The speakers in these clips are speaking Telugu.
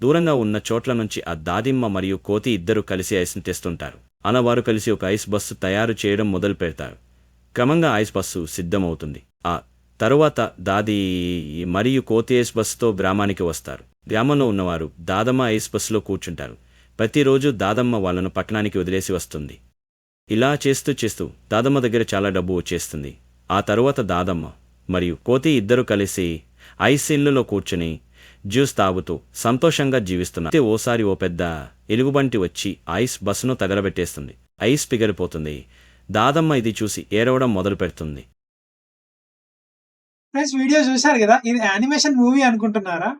దూరంగా ఉన్న చోట్ల నుంచి ఆ దాదిమ్మ మరియు కోతి ఇద్దరు కలిసి ఐస్ని తెస్తుంటారు. వారు కలిసి ఒక ఐస్ బస్సు తయారు చేయడం మొదలు పెడతారు. క్రమంగా ఐస్ బస్సు సిద్ధమవుతుంది. ఆ తరువాత దాది మరియు కోతి ఐస్ బస్సుతో గ్రామానికి వస్తారు. గ్రామంలో ఉన్నవారు దాదమ్మ ఐస్ బస్సులో కూర్చుంటారు. ప్రతిరోజు దాదమ్మ వాళ్ళను పట్టణానికి వదిలేసి వస్తుంది. ఇలా చేస్తూ దాదమ్మ దగ్గర చాలా డబ్బు వచ్చేస్తుంది. ఆ తరువాత దాదమ్మ మరియు కోతి ఇద్దరు కలిసి ఐస్ ఇల్లులో కూర్చుని జ్యూస్ తాగుతూ సంతోషంగా జీవిస్తున్నారు. ఓసారి ఓ పెద్ద ఎలుగుబంటి వచ్చి ఐస్ బస్సును తగలబెట్టేస్తుంది. ఐస్ పిగిలిపోతుంది. దాదమ్మ ఇది చూసి ఏడవడం మొదలు పెడుతుంది. ఫ్రెండ్స్, వీడియో చూశారు కదా, ఇది యానిమేషన్ మూవీ అనుకుంటున్నారా?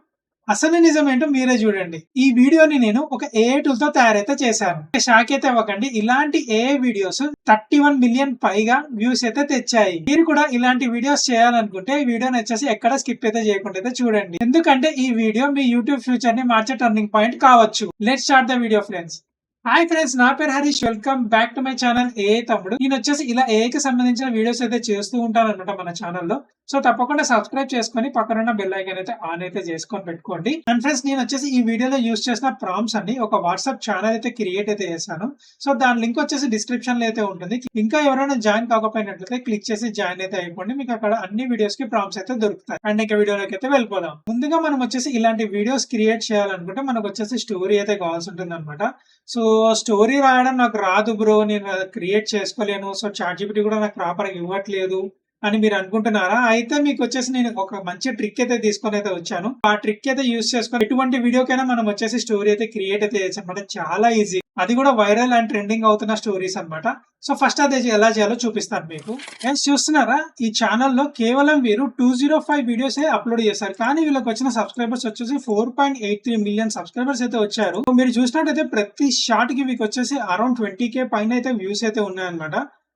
అసలు నిజమేంటో మీరే చూడండి. ఈ వీడియోని నేను ఒక ఏఐ టూల్ తో తయారైతే చేశాను. షాక్ అయితే అవ్వకండి, ఇలాంటి ఏఐ వీడియోస్ 31 మిలియన్ పైగా వ్యూస్ అయితే తెచ్చాయి. మీరు కూడా ఇలాంటి వీడియోస్ చేయాలనుకుంటే ఈ వీడియోని వచ్చేసి ఎక్కడ స్కిప్ అయితే చేయకుండా అయితే చూడండి. ఎందుకంటే ఈ వీడియో మీ యూట్యూబ్ ఫ్యూచర్ ని మార్చే టర్నింగ్ పాయింట్ కావచ్చు. Let's start the video friends. Hi friends, నా పేరు Harish. Welcome back to my channel AI తమ్ముడు. నేను వచ్చేసి ఇలా ఏఐకి సంబంధించిన వీడియోస్ అయితే చేస్తూ ఉంటాను అనమాట మన ఛానల్లో. సో తప్పకుండా సబ్స్క్రైబ్ చేసుకొని పక్కన బెల్ ఐకాన్ అయితే ఆన్ అయితే చేసుకొని పెట్టుకోండి. అండ్ ఫ్రెండ్స్, నేను వచ్చేసి ఈ వీడియోలో యూస్ చేసిన ప్రాంప్ట్స్ అన్ని ఒక వాట్సాప్ ఛానల్ అయితే క్రియేట్ అయితే చేశాను. సో దాని లింక్ వచ్చేసి డిస్క్రిప్షన్ లో అయితే ఉంటుంది. ఇంకా ఎవరైనా జాయిన్ కాకపోయినట్లయితే క్లిక్ చేసి జాయిన్ అయితే అయిపోండి. మీకు అక్కడ అన్ని వీడియోస్ కి ప్రాంప్ట్స్ అయితే దొరుకుతాయి. అండ్ ఇంకా వీడియోలోకి అయితే వెళ్ళిపోదాం. ముందుగా మనం వచ్చేసి ఇలాంటి వీడియోస్ క్రియేట్ చేయాలనుకుంటే మనకు వచ్చేసి స్టోరీ అయితే కావాల్సి ఉంటుంది అనమాట. సో స్టోరీ రాయడం నాకు రాదు బ్రో, నేను క్రియేట్ చేసుకోలేను, సో చాట్‌జిపిటి కూడా నాకు ప్రాపర్ గా ఇవ్వట్లేదు అని మీరు అనుకుంటున్నారా? అయితే మీకు వచ్చేసి నేను ఒక మంచి ట్రిక్ అయితే తీసుకొని అయితే వచ్చాను. ఆ ట్రిక్ అయితే యూస్ చేసుకొని ఎటువంటి వీడియోకైనా మనం వచ్చేసి స్టోరీ అయితే క్రియేట్ అయితే చేయొచ్చు అనమాట. చాలా ఈజీ, అది కూడా వైరల్ అండ్ ట్రెండింగ్ అవుతున్న స్టోరీస్ అనమాట. సో ఫస్ట్ అది ఎలా చేయాలో చూపిస్తాను మీకు. చూస్తున్నారా, ఈ ఛానల్లో కేవలం వీరు 205 వీడియోస్ అప్లోడ్ చేశారు. కానీ వీళ్ళకి వచ్చిన సబ్స్క్రైబర్స్ వచ్చేసి 4.83 మిలియన్ సబ్స్క్రైబర్స్ అయితే వచ్చారు. మీరు చూసినట్టయితే ప్రతి షార్ట్ కి వీళ్ళకి వచ్చేసి అరౌండ్ 20K పైన అయితే వ్యూస్ అయితే ఉన్నాయన్నమాట.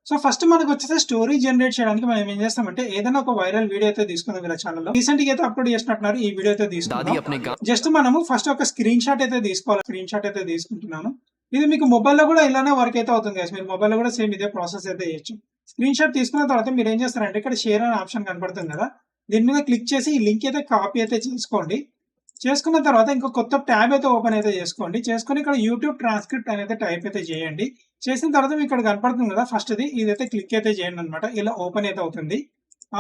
సో ఫస్ట్ మనకు వచ్చేసి స్టోరీ జనరేట్ చేయడానికి మనం ఏం చేస్తామంటే ఏదైనా ఒక వైరల్ వీడియో అయితే తీసుకుందాం. వీళ్ళ ఛానల్లో రీసెంట్ గా అయితే అప్లోడ్ చేసినట్టున్నారు. ఈ వీడియో అయితే తీసుకుంటాం. జస్ట్ మనము ఫస్ట్ ఒక స్క్రీన్ షాట్ అయితే తీసుకోవాలి. స్క్రీన్ షాట్ అయితే తీసుకుంటున్నాను. ఇది మీకు మొబైల్లో కూడా ఇలానే వర్క్ అయితే అవుతుంది. మీరు మొబైల్లో కూడా సేమ్ ఇదే ప్రాసెస్ అయితే చేయొచ్చు. స్క్రీన్ షాట్ తీసుకున్న తర్వాత మీరు ఏం చేస్తారంటే ఇక్కడ షేర్ అనే ఆప్షన్ కనపడుతుంది కదా, దీని మీద క్లిక్ చేసి ఈ లింక్ అయితే కాపీ అయితే చేసుకోండి. చేసుకున్న తర్వాత ఇంకో కొత్త ట్యాబ్ అయితే ఓపెన్ అయితే చేసుకోండి. చేసుకుని ఇక్కడ యూట్యూబ్ ట్రాన్స్క్రిప్ట్ అనేది టైప్ అయితే చేయండి. చేసిన తర్వాత మీకు ఇక్కడ కనపడుతుంది కదా, ఫస్ట్ ఇదైతే క్లిక్ అయితే చేయండి అనమాట. ఇలా ఓపెన్ అయితే అవుతుంది.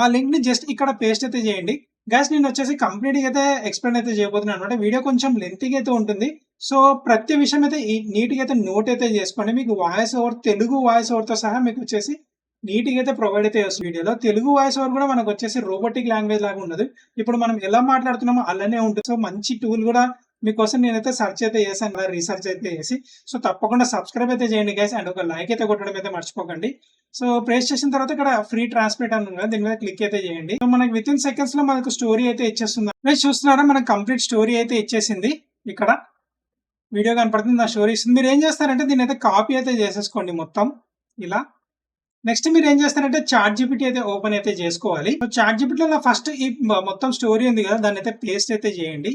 ఆ లింక్ ని జస్ట్ ఇక్కడ పేస్ట్ అయితే చేయండి. గైస్, నేను వచ్చేసి కంప్లీట్ గా అయితే ఎక్స్ప్లెయిన్ అయితే చేయబోతున్నాను అనమాట. వీడియో కొంచెం లెంతీగా అయితే ఉంటుంది. సో ప్రతి విషయం అయితే నీట్ గా అయితే నోట్ అయితే చేసుకోండి. మీకు voice over, Telugu voice over తో సహా మీకు వచ్చేసి నీట్ గా అయితే ప్రొవైడ్ అయితే చేస్తుంది. వీడియోలో తెలుగు వాయిస్ ఓవర్ కూడా మనకు వచ్చేసి రోబోటిక్ లాంగ్వేజ్ లాగా ఉండదు. ఇప్పుడు మనం ఎలా మాట్లాడుతున్నామో అలానే ఉంటుంది. సో మంచి టూల్ కూడా మీకోసం నేనైతే సెర్చ్ అయితే చేశాను, రీసెర్చ్ అయితే చేసి. సో తప్పకుండా సబ్స్క్రైబ్ అయితే చేయండి గైస్, అండ్ ఒక లైక్ అయితే కొట్టడం అయితే మర్చిపోకండి. సో ప్రెస్ చేసిన తర్వాత ఇక్కడ ఫ్రీ ట్రాన్స్మిట్ అని ఉంది, దీని మీద క్లిక్ అయితే చేయండి. సో మనకి విత్ ఇన్ సెకండ్స్ లో మనకు స్టోరీ అయితే ఇచ్చేస్తుంది. మీరు చూస్తున్నారా, మనకు కంప్లీట్ స్టోరీ అయితే ఇచ్చేసింది. ఇక్కడ వీడియో కనపడుతుంది, నా స్టోరీ ఇస్తుంది. మీరు ఏం చేస్తారంటే దీని అయితే కాపీ అయితే చేసేసుకోండి మొత్తం ఇలా. నెక్స్ట్ మీరు ఏం చేస్తారంటే చాట్‌జిపిటి అయితే ఓపెన్ అయితే చేసుకోవాలి. సో చాట్‌జిపిటిలో ఫస్ట్ ఈ మొత్తం స్టోరీ ఉంది కదా, దాన్ని అయితే పేస్ట్ అయితే చేయండి.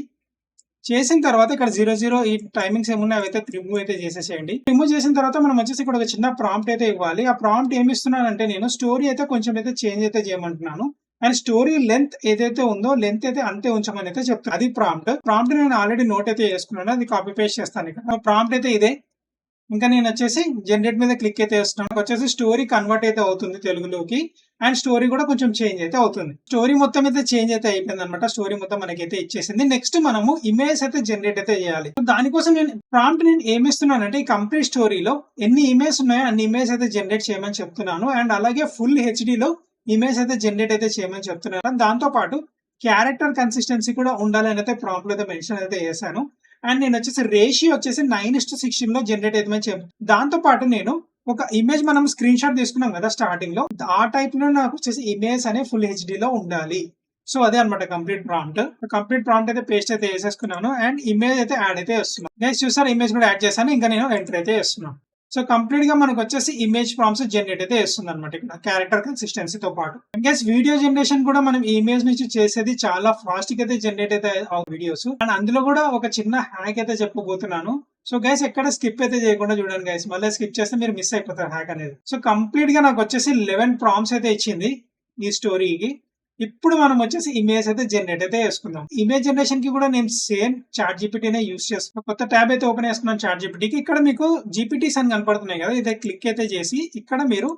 చేసిన తర్వాత ఇక్కడ 00 ఈ టైమింగ్స్ ఏమున్నాయి అవైతే రిమూవ్ అయితే చేసేసేయండి. రిమూవ్ చేసిన తర్వాత మనం వచ్చేసి ఇక్కడ ఒక చిన్న ప్రాంప్ట్ అయితే ఇవ్వాలి. ఆ ప్రాంప్ట్ ఏమి ఇస్తున్నానంటే నేను స్టోరీ అయితే కొంచెం అయితే చేంజ్ అయితే చేయమంటున్నాను. అండ్ స్టోరీ లెంత్ ఏదైతే ఉందో లెంత్ అయితే అంతే ఉంచమని అయితే చెప్తాను. అది ప్రాంప్ట్ నేను ఆల్రెడీ నోట్ అయితే చేసుకున్నాను, అది కాపీ పేస్ట్ చేస్తాను. ఇక్కడ ప్రాంప్ట్ అయితే ఇదే. ఇంకా నేను వచ్చేసి జనరేట్ మీద క్లిక్ అయితే చేస్తున్నాను. వచ్చేసి స్టోరీ కన్వర్ట్ అయితే అవుతుంది తెలుగులోకి, అండ్ స్టోరీ కూడా కొంచెం చేంజ్ అయితే అవుతుంది. స్టోరీ మొత్తం అయితే చేంజ్ అయితే అయిపోయింది అనమాట. స్టోరీ మొత్తం మనకైతే ఇచ్చేసింది. నెక్స్ట్ మనము ఇమేజ్ అయితే జనరేట్ అయితే చేయాలి. దానికోసం నేను ప్రాంప్ట్ నేను ఏమిస్తున్నానంటే ఈ కంప్లీట్ స్టోరీలో ఎన్ని ఇమేజ్ ఉన్నాయో అన్ని ఇమేజ్ అయితే జనరేట్ చేయమని చెప్తున్నాను. అండ్ అలాగే ఫుల్ హెచ్డీలో ఇమేజ్ అయితే జనరేట్ అయితే చేయమని చెప్తున్నాను. దాంతో పాటు క్యారెక్టర్ కన్సిస్టెన్సీ కూడా ఉండాలని అయితే ప్రాంప్ట్ అయితే మెన్షన్ అయితే చేశాను. అండ్ నేను వచ్చేసి రేషియో వచ్చేసి 9:16 లో జనరేట్ అవుతుందని చెప్పాను. దాంతో పాటు నేను ఒక ఇమేజ్ మనం స్క్రీన్ షాట్ తీసుకున్నాం కదా స్టార్టింగ్ లో, ఆ టైప్ లో నాకు వచ్చేసి ఇమేజ్ అనే ఫుల్ హెచ్డీలో ఉండాలి. సో అదే అనమాట కంప్లీట్ ప్రాంప్ట్ అయితే పేస్ట్ అయితే వేసేసుకున్నాను. అండ్ ఇమేజ్ అయితే యాడ్ అయితే చేస్తున్నాను. గైస్ చూసారు, ఇమేజ్ కూడా యాడ్ చేశాను. ఇంకా నేను ఎంటర్ అయితే చేస్తున్నాను. సో కంప్లీట్ గా మనకు వచ్చేసి ఇమేజ్ ప్రాంప్ట్స్ జనరేట్ అయితే చేస్తుంది అనమాట ఇక్కడ క్యారెక్టర్ కన్సిస్టెన్సీతో పాటు. గైస్ వీడియో జనరేషన్ కూడా మనం ఈ ఇమేజ్ నుంచి చేసేది చాలా ఫాస్ట్ గా అయితే జనరేట్ అయితే వీడియోస్. అండ్ అందులో కూడా ఒక చిన్న హ్యాక్ అయితే చెప్పబోతున్నాను. సో గైస్ ఎక్కడ స్కిప్ అయితే చేయకుండా చూడండి గైస్, మళ్ళీ స్కిప్ చేస్తే మీరు మిస్ అయిపోతారు హ్యాక్ అనేది. సో కంప్లీట్ గా నాకు వచ్చేసి 11 ప్రాంప్ట్స్ అయితే ఇచ్చింది ఈ స్టోరీకి. ఇప్పుడు మనం వచ్చేసి ఇమేజ్ అయితే జనరేట్ అయితే చేసుకుందాం. ఇమేజ్ జనరేషన్ కి కూడా నేను సేమ్ చాట్ జీపీటీనే యూస్ చేస్తున్నాను. కొత్త ట్యాబ్ అయితే ఓపెన్ చేస్తున్నాను చాట్ జీపీటీకి. ఇక్కడ మీకు జీపీటీస్ అని కనపడుతున్నాయి కదా, ఇదే క్లిక్ అయితే చేసి ఇక్కడ మీరు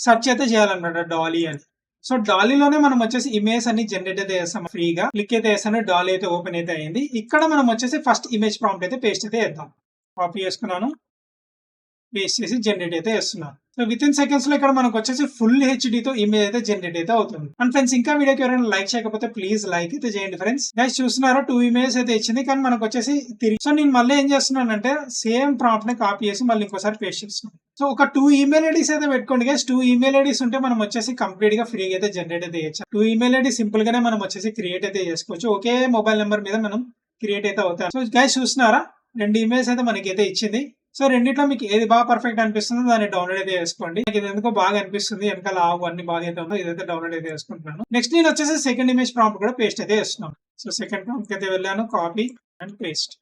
సెర్చ్ అయితే చేయాలన్నమాట డాలీ అని. సో డాలీలోనే మనం వచ్చేసి ఇమేజ్ అన్ని జనరేట్ అయితే చేస్తాం ఫ్రీగా. క్లిక్ అయితే చేస్తాను, డాలీ అయితే ఓపెన్ అయితే అయింది. ఇక్కడ మనం వచ్చేసి ఫస్ట్ ఇమేజ్ ప్రాంప్ట్ అయితే పేస్ట్ అయితే చేద్దాం. కాపీ చేసుకున్నాను, పేస్ట్ చేసి జనరేట్ అయితే చేస్తున్నాను. సో విత్ ఇన్ సెకండ్స్ లో ఇక్కడ మనకు వచ్చేసి ఫుల్ హెచ్డి తో ఇమేజ్ అయితే జనరేట్ అయితే అవుతుంది. అండ్ ఫ్రెండ్స్, ఇంకా వీడియోకి ఎవరైనా లైక్ చేయకపోతే ప్లీజ్ లైక్ అయితే చేయండి ఫ్రెండ్స్. గైస్ చూస్తున్నారా, 2 ఇమేజెస్ అయితే ఇచ్చింది, కానీ మనకు వచ్చేసి తిరిగి. సో నేను మళ్ళీ ఏం చేస్తున్నానంటే సేమ్ ప్రాంప్ట్ ని కాపీ చేసి మళ్ళీ ఇంకోసారి పేస్ట్ చేస్తున్నాను. సో ఒక 2 ఈమెయిల్ ఐడీస్ అయితే పెట్టుకోండి గైస్. 2 ఈమెయిల్ ఐడీస్ ఉంటే మనం వచ్చేసి కంప్లీట్ గా ఫ్రీగా అయితే జనరేట్ అయితే చేయొచ్చు. 2 ఈమెయిల్ ఐడీ సింపుల్ గానే మనం వచ్చేసి క్రియేట్ అయితే చేసుకోవచ్చు. ఒకే మొబైల్ నెంబర్ మీద మనం క్రియేట్ అయితే అవుతాం. సో గైస్ చూస్తున్నారా, 2 ఈమెయిల్స్ అయితే మనకైతే ఇచ్చింది. సో రెండిట్లో మీకు ఏది బాగా పర్ఫెక్ట్ అనిపిస్తుందో దాన్ని డౌన్లోడ్ అయితే చేసుకోండి. నాకు ఇది ఎందుకో బాగా అనిపిస్తుంది, వెనకాల అన్ని బాగా అయితే ఉందో ఇదైతే డౌన్లోడ్ అయితే చేసుకుంటున్నాను. నెక్స్ట్ నేను వచ్చేసి సెకండ్ ఇమేజ్ ప్రాంప్ట్ కూడా పేస్ట్ అయితే చేస్తున్నాను. సో సెకండ్ ప్రాంప్ట్ అయితే వెళ్ళాను, copy and paste.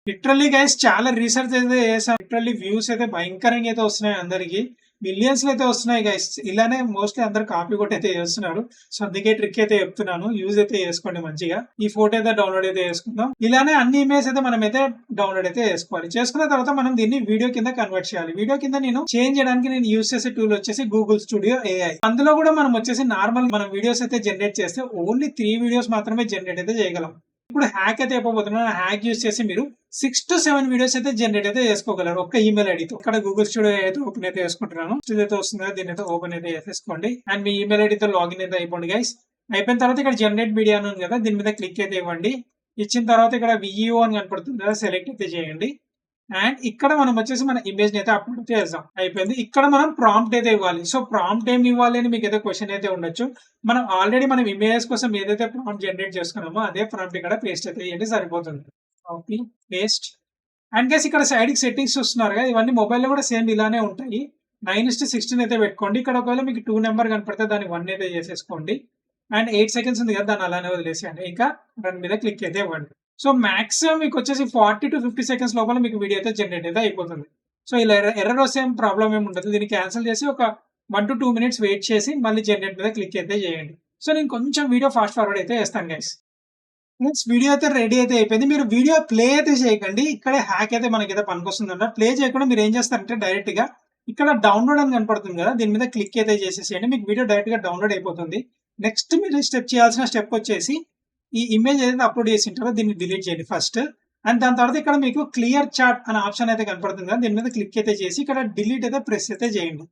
Literally guys చాలా రీసెర్చ్ అయితే చేసాం. లిటరల్లీ వ్యూస్ అయితే భయంకరంగా అయితే వస్తున్నాయి, అందరికి మిలియన్స్ అయితే వస్తున్నాయి గైస్. ఇలానే మోస్ట్లీ అందరు కాపీ కూడా అయితే చేస్తున్నారు. సో అందుకే ట్రిక్ అయితే చెప్తున్నాను, యూజ్ అయితే చేసుకోండి మంచిగా. ఈ ఫోటో అయితే డౌన్లోడ్ అయితే చేసుకుందాం. ఇలానే అన్ని ఇమేజ్ అయితే మనం అయితే డౌన్లోడ్ అయితే చేసుకోవాలి. చేసుకున్న తర్వాత మనం దీన్ని వీడియో కింద కన్వర్ట్ చేయాలి. వీడియో కింద నేను చేంజ్ చేయడానికి నేను యూజ్ చేసే టూల్ వచ్చేసి గూగుల్ స్టూడియో AI. అందులో కూడా మనం వచ్చేసి నార్మల్ మనం వీడియోస్ అయితే జనరేట్ చేస్తే ఓన్లీ 3 వీడియోస్ మాత్రమే జనరేట్ అయితే చేయగలం. ఇప్పుడు హ్యాక్ అయితే అయిపోతున్నాను. హ్యాక్ యూజ్ చేసి మీరు 6 to 7 వీడియోస్ అయితే జనరేట్ అయితే చేసుకోగలరు ఒక్క ఈమెయిల్ ఐడితో. ఇక్కడ గూగుల్ స్టూడియో అయితే ఓపెన్ అయితే చేసుకుంటున్నాను. అయితే వస్తుంది కదా, దీని అయితే ఓపెన్ అయితే చేసేసుకోండి. అండ్ మీ ఈమెయిల్ ఐడితో లాగిన్ అయితే అయిపోండి గైస్. అయిపోయిన తర్వాత ఇక్కడ జనరేట్ మీడియా అని ఉంది కదా, దీని మీద క్లిక్ అయితే ఇవ్వండి. ఇచ్చిన తర్వాత ఇక్కడ VEO అని కనపడుతుంది కదా, సెలెక్ట్ అయితే చేయండి. అండ్ ఇక్కడ మనం వచ్చేసి మన ఇమేజ్ అయితే అప్లోడ్ చేద్దాం. అయిపోయింది. ఇక్కడ మనం ప్రాంప్ట్ అయితే ఇవ్వాలి. సో ప్రాంప్ట్ ఏమి ఇవ్వాలి అని మీకు అయితే క్వశ్చన్ అయితే ఉండొచ్చు. మనం ఆల్రెడీ మనం ఇమేజ్ కోసం ఏదైతే ప్రాంప్ట్ జనరేట్ చేసుకున్నామో అదే ప్రాంప్ట్ ఇక్కడ పేస్ట్ అయితే చేయండి, సరిపోతుంది. Copy paste. అండ్ గైస్ ఇక్కడ సైడ్ కి సెట్టింగ్స్ చూస్తున్నారు కదా, ఇవన్నీ మొబైల్లో కూడా సేమ్ ఇలానే ఉంటాయి. 9:16 అయితే పెట్టుకోండి. ఇక్కడ ఒకవేళ మీకు 2 నెంబర్ కనపడితే దాన్ని 1 అయితే చేసేసుకోండి. అండ్ 8 సెకండ్స్ ఉంది కదా, దాన్ని అలానే వదిలేసేయండి. ఇంకా రన్ మీద క్లిక్ అయితే ఇవ్వండి. సో మాక్సిమం మీకు వచ్చేసి 40 to 50 సెకండ్స్ లోపల మీకు వీడియో అయితే జనరేట్ అయితే అయిపోతుంది. సో ఇలా ఎర్రర్ వస్తే ఏం ప్రాబ్లం ఏమి ఉండదు. దీన్ని క్యాన్సిల్ చేసి ఒక 1 to 2 మినిట్స్ వెయిట్ చేసి మళ్ళీ జనరేట్ మీద క్లిక్ అయితే చేయండి. సో నేను కొంచెం వీడియో ఫాస్ట్ ఫార్వర్డ్ అయితే చేస్తాను గైస్. నెక్స్ట్ వీడియో అయితే రెడీ అయితే అయిపోయింది. మీరు వీడియో ప్లే అయితే చేయకండి, ఇక్కడే హ్యాక్ అయితే మనకైతే పనికొస్తుందంట. ప్లే చేయకుండా మీరు ఏం చేస్తారంటే డైరెక్ట్ గా ఇక్కడ డౌన్లోడ్ అని కనపడుతుంది కదా, దీని మీద క్లిక్ అయితే చేసేసేయండి. మీకు వీడియో డైరెక్ట్ గా డౌన్లోడ్ అయిపోతుంది. నెక్స్ట్ మీరు చేయాల్సిన స్టెప్ వచ్చేసి ఈ ఇమేజ్ ఏదైతే అప్లోడ్ చేసి ఉంటారో దీన్ని డిలీట్ చేయండి ఫస్ట్. అండ్ దాని తర్వాత ఇక్కడ మీకు క్లియర్ చాట్ అనే ఆప్షన్ అయితే కనపడుతుంది కదా, దీని మీద క్లిక్ అయితే చేసి ఇక్కడ డిలీట్ అయితే ప్రెస్ అయితే చేయండి.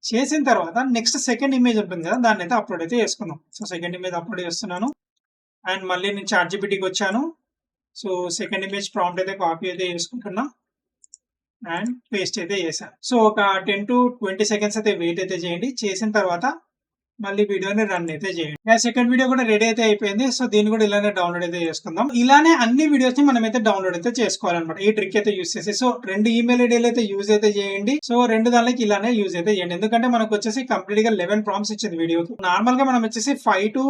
చేసిన తర్వాత నెక్స్ట్ సెకండ్ ఇమేజ్ ఉంటుంది కదా, దాన్ని అయితే అప్లోడ్ అయితే చేసుకుందాం. సో సెకండ్ ఇమేజ్ అప్లోడ్ చేస్తున్నాను. అండ్ మళ్ళీ నేను చాట్ జీపీటీకి వచ్చాను. సో సెకండ్ ఇమేజ్ ప్రాంప్ట్ అయితే కాపీ అయితే చేసుకుంటున్నా అండ్ పేస్ట్ అయితే చేశాను. సో ఒక 10 to 20 సెకండ్స్ అయితే వెయిట్ అయితే చేయండి. చేసిన తర్వాత మళ్ళీ వీడియోని రన్ అయితే చేయండి. సెకండ్ వీడియో కూడా రెడీ అయితే అయిపోయింది. సో దీన్ని కూడా ఇలానే డౌన్లోడ్ అయితే చేసుకుందాం. ఇలానే అన్ని వీడియోస్ ని మనం అయితే డౌన్లోడ్ అయితే చేసుకోవాలన్నమాట, ఈ ట్రిక్ అయితే యూజ్ చేసి. సో 2 ఈమెయిల్ ఐడీలు అయితే యూజ్ అయితే చేయండి. సో 2 దానికి ఇలానే యూజ్ అయితే చేయండి. ఎందుకంటే మనకు వచ్చేసి కంప్లీట్ గా 11 ప్రాంప్ట్స్ ఇచ్చింది వీడియో. నార్మల్ గా మనం వచ్చేసి 5 to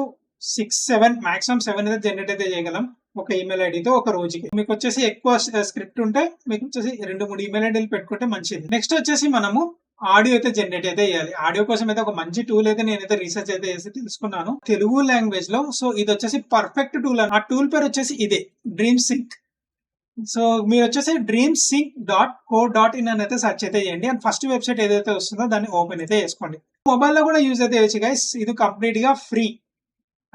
6, 7 మాక్సిమం 7 అయితే జనరేట్ అయితే చేయగలం ఒక ఈమెయిల్ ఐడితో ఒక రోజుకి. మీకు వచ్చేసి ఎక్కువ స్క్రిప్ట్ ఉంటే మీకు వచ్చేసి 2-3 ఈమెయిల్ ఐడీలు పెట్టుకుంటే మంచిది. నెక్స్ట్ వచ్చేసి మనము ఆడియో అయితే జనరేట్ అయితే చేయాలి. ఆడియో కోసం అయితే ఒక మంచి టూల్ అయితే నేనైతే రీసెర్చ్ అయితే చేసి తెలుసుకున్నాను తెలుగు లాంగ్వేజ్ లో. సో ఇది వచ్చేసి పర్ఫెక్ట్ టూల్. ఆ టూల్ పేరు వచ్చేసి ఇదే, డ్రీమ్ సింక్. సో మీరు వచ్చేసి dreamsync.co.in అని అయితే సెర్చ్ అయితే చేయండి. అండ్ ఫస్ట్ వెబ్సైట్ ఏదైతే వస్తుందో దాన్ని ఓపెన్ అయితే చేసుకోండి. మొబైల్లో కూడా యూజ్ అయితే చేయొచ్చు గైస్, ఇది కంప్లీట్ గా ఫ్రీ.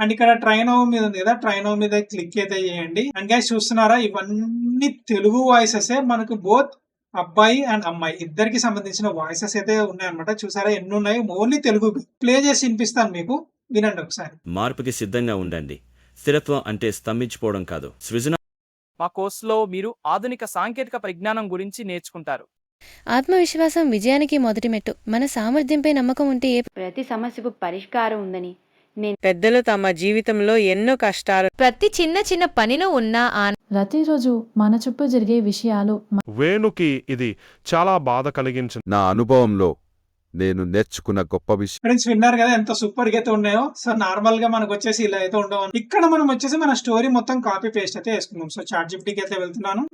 అండ్ ఇక్కడ ట్రైనో మీద ఉంది కదా, ట్రైనో మీద క్లిక్ అయితే చేయండి. అండ్ గైస్ చూస్తున్నారా, ఇవన్నీ తెలుగు వాయిసెస్. మనకు బోత్ అబ్బాయి అండ్ అమ్మాయి ఇద్దరికి సంబంధించిన వాయిసెస్ అయితే ఉన్నాయన్నమాట. చూసారా ఎన్ని ఉన్నాయి, ఓన్లీ తెలుగు. ప్లే చేసి వినిపిస్తాను మీకు, వినండి ఒకసారి. మార్పుకి సిద్ధంగా ఉండండి. స్థిరత్వం అంటే స్తంభించిపోవడం కాదు, సృజన. మా కోర్సులో మీరు ఆధునిక సాంకేతిక పరిజ్ఞానం గురించి నేర్చుకుంటారు. ఆత్మవిశ్వాసం విజయానికి మొదటి మెట్టు. మన సామర్థ్యంపై నమ్మకం ఉంటే ప్రతి సమస్యకు పరిష్కారం ఉందని పెద్దలు తమ జీవితంలో ఎన్నో కష్టాలు ప్రతి చిన్న చిన్న పనిలో ఉన్న ప్రతిరోజు మన చుట్టూ జరిగే విషయాలు వేణుకి ఇది చాలా బాధ కలిగించింది. నా అనుభవంలో నేను నేర్చుకున్న గొప్ప విషయం. ఫ్రెండ్స్ విన్నారు కదా ఎంత సూపర్ గా అయితే ఉన్నాయో. సో నార్మల్ గా మనకు వచ్చేసి ఇలా అయితే ఉండవు. ఇక్కడ మనం వచ్చేసి మన స్టోరీ మొత్తం కాపీ పేస్ట్ అయితే వేసుకుందాం. సో చాట్ జీపీటీకి అయితే వెళ్తున్నాను.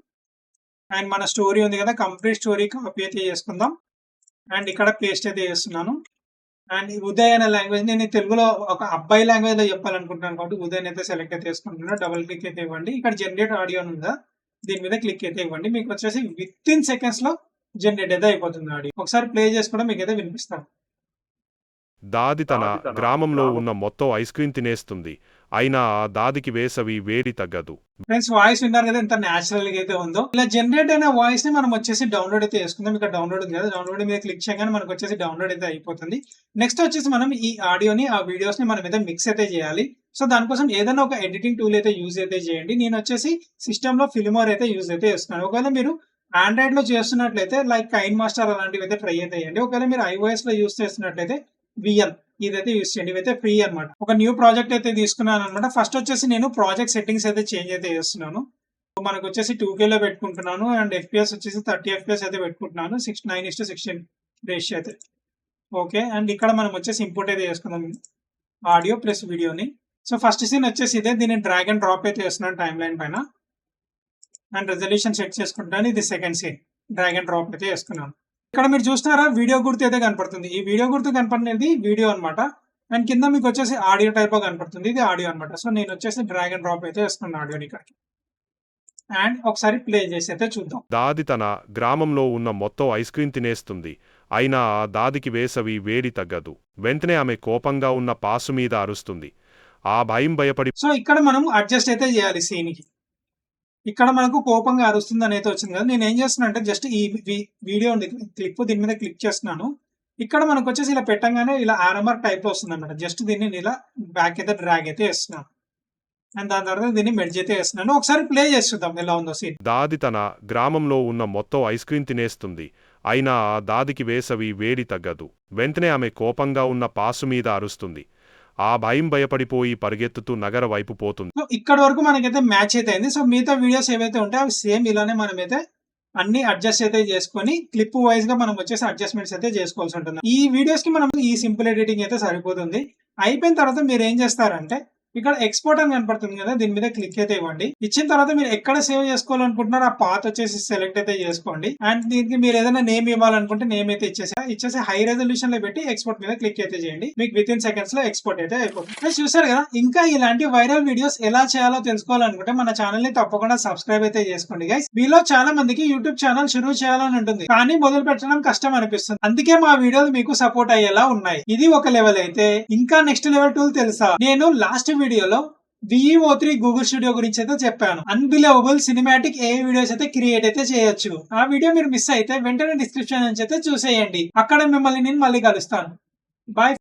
అండ్ మన స్టోరీ ఉంది కదా, కంప్లీట్ స్టోరీ కాపీ అయితే చేసుకుందాం. అండ్ ఇక్కడ పేస్ట్ అయితే చేస్తున్నాను. అండ్ ఉదయ్ అనే లాంగ్వేజ్ నేను తెలుగులో ఒక అబ్బాయి లాంగ్వేజ్ లో చెప్పాలనుకుంటున్నాను కాబట్టి ఉదయ్ అయితే సెలెక్ట్ అయితే చేసుకుంటున్నా. డబుల్ క్లిక్ అయితే ఇవ్వండి. ఇక్కడ జనరేట్ ఆడియో ఉందా దీని మీద క్లిక్ అయితే ఇవ్వండి. మీకు వచ్చేసి విత్ ఇన్ సెకండ్స్ లో జనరేట్ అయితే అయిపోతుంది ఆడియో. ఒకసారి ప్లే చేసి కూడా మీకు అయితే వినిపిస్తాను. దాది తన గ్రామంలో ఉన్న మొత్తం ఐస్ క్రీం తినేస్తుంది. అయినా ఆ దాదికి వేసవి వేడి తగ్గదు. ఫ్రెండ్స్ వాయిస్ విన్నారు కదా ఎంత న్యాచురల్ గా అయితే ఉందో. ఇలా జనరేట్ అయిన వాయిస్ ని మనం వచ్చేసి డౌన్లోడ్ అయితే చేసుకుందాం. ఇక్కడ డౌన్లోడ్ ఉంది కదా, డౌన్లోడ్ మీద క్లిక్ చేయగానే మనకు వచ్చేసి డౌన్లోడ్ అయితే అయిపోతుంది. నెక్స్ట్ వచ్చేసి మనం ఈ ఆడియోని ఆ వీడియోస్ ని మనం అయితే మిక్స్ అయితే చేయాలి. సో దానికోసం ఏదైనా ఒక ఎడిటింగ్ టూల్ అయితే యూజ్ అయితే చేయండి. నేను వచ్చేసి సిస్టమ్ లో ఫిల్మోర్ అయితే యూజ్ అయితే చేస్తున్నాను. ఒకవేళ మీరు ఆండ్రాయిడ్ లో చేస్తున్నట్లయితే లైక్ కైన్ మాస్టర్ అలాంటివి అయితే ట్రై అయితే చేయండి. ఒకవేళ మీరు iOS లో యూజ్ చేస్తున్నట్లయితే విఎల్ ఇదైతే యూస్ చేయండి. ఇవైతే ఫ్రీ అన్నమాట. ఒక న్యూ ప్రాజెక్ట్ అయితే తీసుకున్నాను అనమాట. ఫస్ట్ వచ్చేసి నేను ప్రాజెక్ట్ సెట్టింగ్స్ అయితే చేంజ్ అయితే చేస్తున్నాను. మనకు వచ్చేసి 2K లో పెట్టుకుంటున్నాను అండ్ FPS వచ్చేసి 30 FPS అయితే పెట్టుకుంటున్నాను. 9:16 రేషియో అయితే ఓకే. అండ్ ఇక్కడ మనం వచ్చేసి ఇంపోర్ట్ అయితే చేసుకుందాం ఆడియో ప్లస్ వీడియోని. సో ఫస్ట్ సీన్ వచ్చేసి ఇదే. దీన్ని డ్రాగ్ అండ్ డ్రాప్ అయితే చేస్తున్నాను టైమ్ లైన్ పైన అండ్ రెజల్యూషన్ సెట్ చేసుకుంటాను. ఇది second scene drag and drop అయితే చేసుకున్నాను. ఇక్కడ మీరు చూస్తున్నారా వీడియో గుర్తు అయితే కనపడుతుంది. ఈ వీడియో గుర్తు కనపడినది వీడియో అనమాట. అండ్ కింద మీకు వచ్చేసి ఆడియో టైప్ కనపడుతుంది. ఇది ఆడియో అనమాట. సో నేను వచ్చేసి డ్రాగ్ అండ్ డ్రాప్ అయితే వేసుకున్నాను ఆడియోని ఇక్కడికి. అండ్ ఒకసారి ప్లే చేసి అయితే చూద్దాం. దాది తన గ్రామంలో ఉన్న మొత్తం ఐస్ క్రీం తినేస్తుంది. అయినా ఆ దాదికి వేసవి వేడి తగ్గదు. వెంటనే ఆమె కోపంగా ఉన్న పాసు మీద అరుస్తుంది. ఆ భయపడి సో ఇక్కడ మనం అడ్జస్ట్ అయితే చేయాలి సీన్ కి. ఇక్కడ మనకు కోపంగా అరుస్తుంది అని అయితే వచ్చింది కదా. నేను ఏం చేస్తున్నా అంటే జస్ట్ ఈ వీడియో క్లిప్ దీని మీద క్లిక్ చేస్తున్నాను. ఇక్కడ మనకు వచ్చేసి ఇలా పెట్టంగానే ఇలా ఆర్ఎంఆర్ టైప్ లో వస్తుంది అనమాట. జస్ట్ దీన్ని ఇలా బ్యాక్ అయితే డ్రాగ్ అయితే వేస్తున్నాను అండ్ దాని తర్వాత దీన్ని మెర్జ్ అయితే వేస్తున్నాను. ఒకసారి ప్లే చేసి చూద్దాం ఎలా ఉందో సీన్. దాది తన గ్రామంలో ఉన్న మొత్తం ఐస్ క్రీం తినేస్తుంది. అయినా ఆ దాదికి వేసవి వేడి తగ్గదు. వెంటనే ఆమె కోపంగా ఉన్న పాసు మీద అరుస్తుంది. ఆ భయపడిపోయి పరిగెత్తుతూ నగర వైపు పోతుంది. సో ఇక్కడ వరకు మనకైతే మ్యాచ్ అయితే అయింది. సో మిగతా వీడియోస్ ఏవైతే ఉంటాయో అవి సేమ్ ఇలానే మనమైతే అన్ని అడ్జస్ట్ అయితే చేసుకొని క్లిప్ వైజ్ గా మనం వచ్చేసి అడ్జస్ట్మెంట్స్ అయితే చేసుకోవాల్సి ఉంటుంది. ఈ వీడియోస్ కి మనం ఈ సింపుల్ ఎడిటింగ్ అయితే సరిపోతుంది. అయిపోయిన తర్వాత మీరు ఏం చేస్తారంటే ఇక్కడ ఎక్స్పోర్ట్ అని కనపడుతుంది కదా, దీని మీద క్లిక్ అయితే ఇవ్వండి. ఇచ్చిన తర్వాత మీరు ఎక్కడ సేవ్ చేసుకోవాలనుకుంటున్నారో ఆ పాత్ వచ్చేసి సెలెక్ట్ అయితే చేసుకోండి. అండ్ దీనికి మీరు ఏదైనా నేమ్ ఇవ్వాలనుకుంటే నేమ్ అయితే ఇచ్చేసి హై రెజల్యూషన్ లో పెట్టి ఎక్స్పోర్ట్ మీద క్లిక్ అయితే చేయండి. మీకు విత్ ఇన్ సెకండ్స్ లో ఎక్స్పోర్ట్ అయితే అయిపోతుంది. చూసారు కదా. ఇంకా ఇలాంటి వైరల్ వీడియోస్ ఎలా చేయాలో తెలుసుకోవాలనుకుంటే మన ఛానల్ ని తప్పకుండా సబ్స్క్రైబ్ అయితే చేసుకోండి గైస్. మీలో చాలా మందికి యూట్యూబ్ ఛానల్ షురూ చేయాలని ఉంటుంది, కానీ మొదలు పెట్టడం కష్టం అనిపిస్తుంది. అందుకే మా వీడియోలు మీకు సపోర్ట్ అయ్యేలా ఉన్నాయి. ఇది ఒక లెవెల్ అయితే ఇంకా నెక్స్ట్ లెవెల్ టూల్ తెలుసా? నేను లాస్ట్ వీడియోలో VEO3 గూగుల్ స్టూడియో గురించి అయితే చెప్పాను. అన్బిలీవబుల్ సినిమాటిక్ ఏ వీడియోస్ అయితే క్రియేట్ అయితే చేయొచ్చు. ఆ వీడియో మీరు మిస్ అయితే వెంటనే డిస్క్రిప్షన్ నుంచి అయితే చూసేయండి. అక్కడ మిమ్మల్ని నేను మళ్ళీ కలుస్తాను. బాయ్.